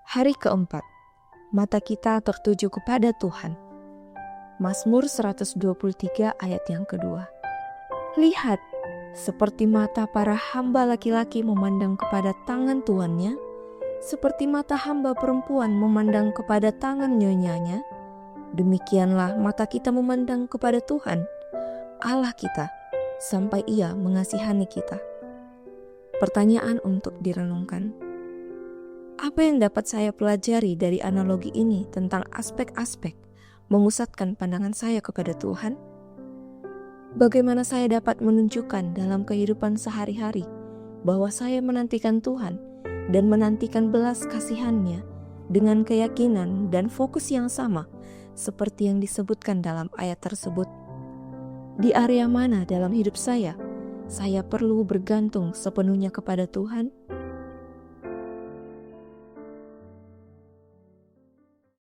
Hari keempat, mata kita tertuju kepada Tuhan. Mazmur 123 ayat yang kedua. Lihat, seperti mata para hamba laki-laki memandang kepada tangan tuannya, seperti mata hamba perempuan memandang kepada tangan nyonyanya, demikianlah mata kita memandang kepada Tuhan, Allah kita, sampai Ia mengasihani kita. Pertanyaan untuk direnungkan. Apa yang dapat saya pelajari dari analogi ini tentang aspek-aspek memusatkan pandangan saya kepada Tuhan? Bagaimana saya dapat menunjukkan dalam kehidupan sehari-hari bahwa saya menantikan Tuhan dan menantikan belas kasihan-Nya dengan keyakinan dan fokus yang sama seperti yang disebutkan dalam ayat tersebut? Di area mana dalam hidup saya perlu bergantung sepenuhnya kepada Tuhan?